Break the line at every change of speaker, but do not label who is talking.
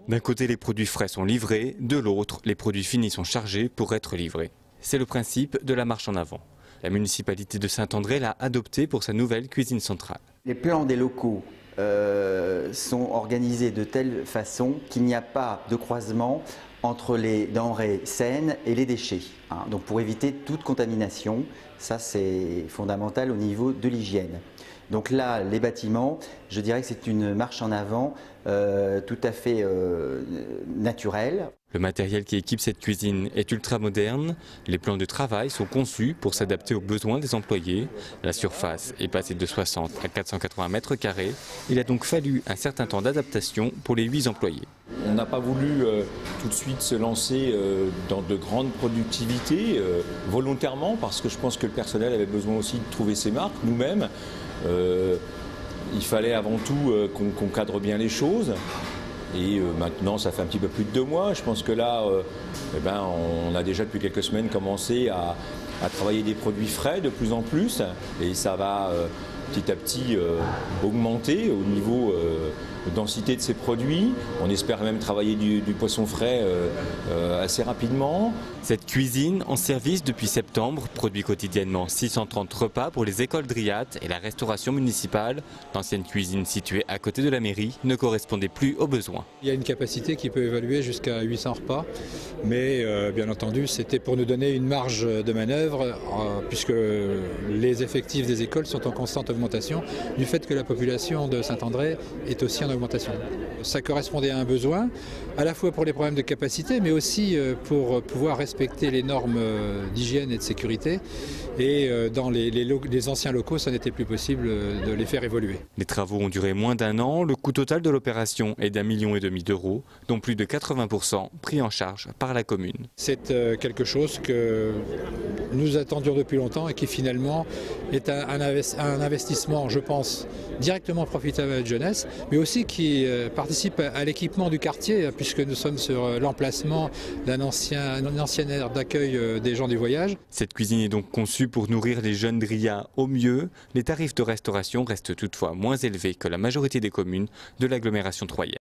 D'un côté, les produits frais sont livrés, de l'autre, les produits finis sont chargés pour être livrés. C'est le principe de la marche en avant. La municipalité de Saint-André l'a adopté pour sa nouvelle cuisine centrale.
Les plans des locaux sont organisés de telle façon qu'il n'y a pas de croisement entre les denrées saines et les déchets. Donc pour éviter toute contamination, ça c'est fondamental au niveau de l'hygiène. Donc là, les bâtiments, je dirais que c'est une marche en avant tout à fait naturelle.
Le matériel qui équipe cette cuisine est ultra moderne. Les plans de travail sont conçus pour s'adapter aux besoins des employés. La surface est passée de 60 à 480 mètres carrés. Il a donc fallu un certain temps d'adaptation pour les 8 employés.
On n'a pas voulu tout de suite se lancer dans de grandes productivités volontairement, parce que je pense que le personnel avait besoin aussi de trouver ses marques, nous-mêmes. Il fallait avant tout qu'on cadre bien les choses. Et maintenant, ça fait un petit peu plus de 2 mois. Je pense que là, on a déjà depuis quelques semaines commencé à travailler des produits frais de plus en plus. Et ça va petit à petit augmenter au niveau de densité de ces produits. On espère même travailler du poisson frais assez rapidement.
Cette cuisine, en service depuis septembre, produit quotidiennement 630 repas pour les écoles Driat et la restauration municipale. L'ancienne cuisine située à côté de la mairie ne correspondait plus aux besoins.
Il y a une capacité qui peut évaluer jusqu'à 800 repas, mais bien entendu c'était pour nous donner une marge de manœuvre puisque les effectifs des écoles sont en constante augmentation du fait que la population de Saint-André est aussi en augmentation. Ça correspondait à un besoin, à la fois pour les problèmes de capacité, mais aussi pour pouvoir respecter les normes d'hygiène et de sécurité. Et dans les anciens locaux, ça n'était plus possible de les faire évoluer.
Les travaux ont duré moins d'1 an. Le coût total de l'opération est d'1,5 million d'euros, dont plus de 80% pris en charge par la commune.
C'est quelque chose que nous attendions depuis longtemps et qui finalement est un investissement, je pense, directement profitable à la jeunesse, mais aussi qui participe à l'équipement du quartier, puisque nous sommes sur l'emplacement d'une ancienne aire d'accueil des gens du voyage.
Cette cuisine est donc conçue pour nourrir les jeunes Driats au mieux. Les tarifs de restauration restent toutefois moins élevés que la majorité des communes de l'agglomération troyenne.